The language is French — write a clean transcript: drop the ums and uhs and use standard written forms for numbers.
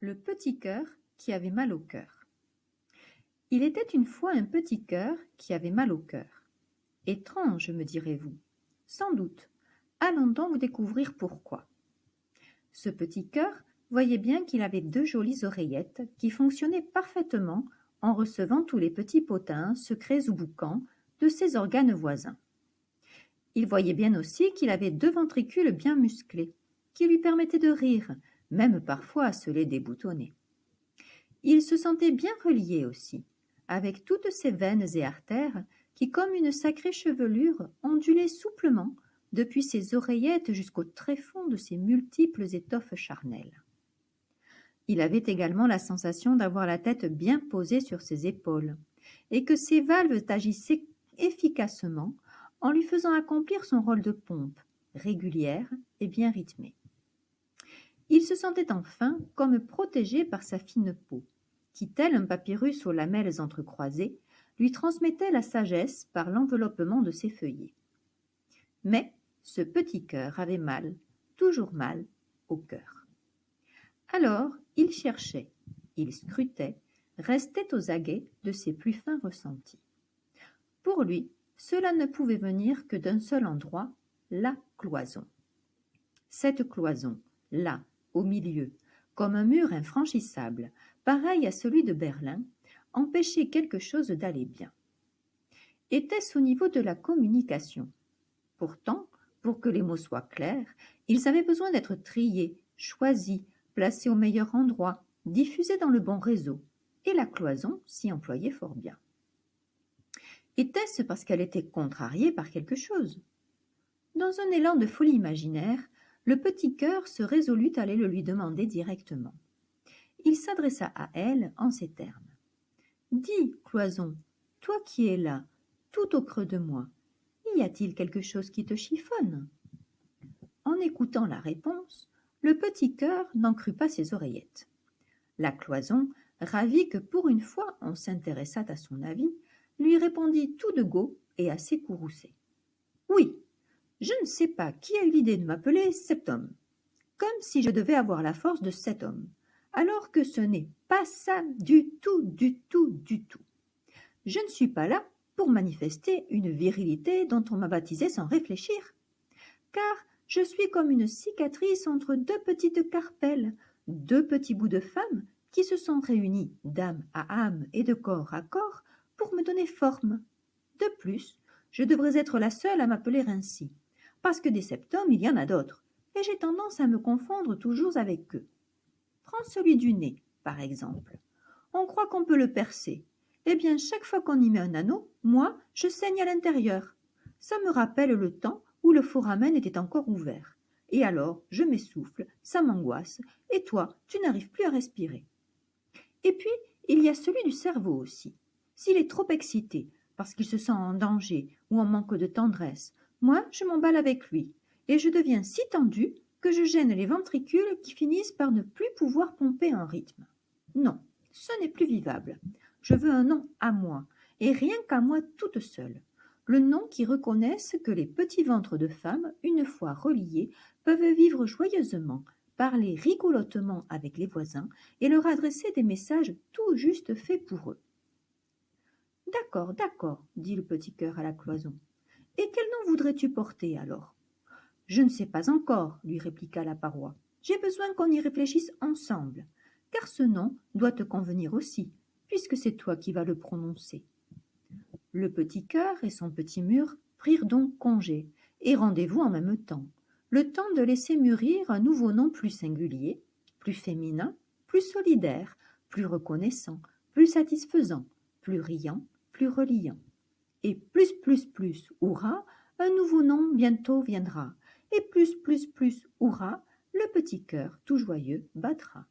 Le petit cœur qui avait mal au cœur. Il était une fois un petit cœur qui avait mal au cœur. Étrange, me direz-vous. Sans doute. Allons donc découvrir pourquoi. Ce petit cœur voyait bien qu'il avait 2 jolies oreillettes qui fonctionnaient parfaitement en recevant tous les petits potins, secrets ou boucans de ses organes voisins. Il voyait bien aussi qu'il avait 2 ventricules bien musclés, qui lui permettaient de rire, même parfois à se les déboutonner. Il se sentait bien relié aussi, avec toutes ses veines et artères qui, comme une sacrée chevelure, ondulaient souplement depuis ses oreillettes jusqu'au tréfonds de ses multiples étoffes charnelles. Il avait également la sensation d'avoir la tête bien posée sur ses épaules, et que ses valves agissaient efficacement en lui faisant accomplir son rôle de pompe, régulière et bien rythmée. Il se sentait enfin comme protégé par sa fine peau, qui, tel un papyrus aux lamelles entrecroisées, lui transmettait la sagesse par l'enveloppement de ses feuillets. Mais ce petit cœur avait mal, toujours mal, au cœur. Alors il cherchait, il scrutait, restait aux aguets de ses plus fins ressentis. Pour lui, cela ne pouvait venir que d'un seul endroit, la cloison. Cette cloison, là, au milieu, comme un mur infranchissable, pareil à celui de Berlin, empêchait quelque chose d'aller bien. Était-ce au niveau de la communication? Pourtant, pour que les mots soient clairs, ils avaient besoin d'être triés, choisis, placés au meilleur endroit, diffusés dans le bon réseau, et la cloison s'y employait fort bien. Était-ce parce qu'elle était contrariée par quelque chose? Dans un élan de folie imaginaire, le petit cœur se résolut à aller le lui demander directement. Il s'adressa à elle en ces termes. « Dis, cloison, toi qui es là, tout au creux de moi, y a-t-il quelque chose qui te chiffonne ?» En écoutant la réponse, le petit cœur n'en crut pas ses oreillettes. La cloison, ravie que pour une fois on s'intéressât à son avis, lui répondit tout de go et assez courroucé. « Oui, je ne sais pas qui a eu l'idée de m'appeler Septhomme, comme si je devais avoir la force de 7 hommes, alors que ce n'est pas ça du tout, du tout, du tout. Je ne suis pas là pour manifester une virilité dont on m'a baptisé sans réfléchir, car je suis comme une cicatrice entre 2 petites carpelles, 2 petits bouts de femme qui se sont réunis d'âme à âme et de corps à corps pour me donner forme. De plus, je devrais être la seule à m'appeler ainsi, parce que des septhomes, il y en a d'autres, et j'ai tendance à me confondre toujours avec eux. Prends celui du nez, par exemple. On croit qu'on peut le percer. Eh bien, chaque fois qu'on y met un anneau, moi, je saigne à l'intérieur. Ça me rappelle le temps où le foramen était encore ouvert. Et alors, je m'essouffle, ça m'angoisse, et toi, tu n'arrives plus à respirer. Et puis, il y a celui du cerveau aussi. S'il est trop excité, parce qu'il se sent en danger ou en manque de tendresse, moi, je m'emballe avec lui, et je deviens si tendue que je gêne les ventricules qui finissent par ne plus pouvoir pomper un rythme. Non, ce n'est plus vivable. Je veux un nom à moi, et rien qu'à moi toute seule. Le nom qui reconnaisse que les petits ventres de femmes, une fois reliés, peuvent vivre joyeusement, parler rigolotement avec les voisins et leur adresser des messages tout juste faits pour eux. « D'accord, d'accord, dit le petit cœur à la cloison. Et quel nom voudrais-tu porter alors ? » « Je ne sais pas encore, lui répliqua la paroi. J'ai besoin qu'on y réfléchisse ensemble, car ce nom doit te convenir aussi, puisque c'est toi qui vas le prononcer. Le petit cœur et son petit mur prirent donc congé, et rendez-vous en même temps, le temps de laisser mûrir un nouveau nom plus singulier, plus féminin, plus solidaire, plus reconnaissant, plus satisfaisant, plus riant, plus reliant. Et plus, hurrah, un nouveau nom bientôt viendra, et plus, hurrah, le petit cœur tout joyeux battra.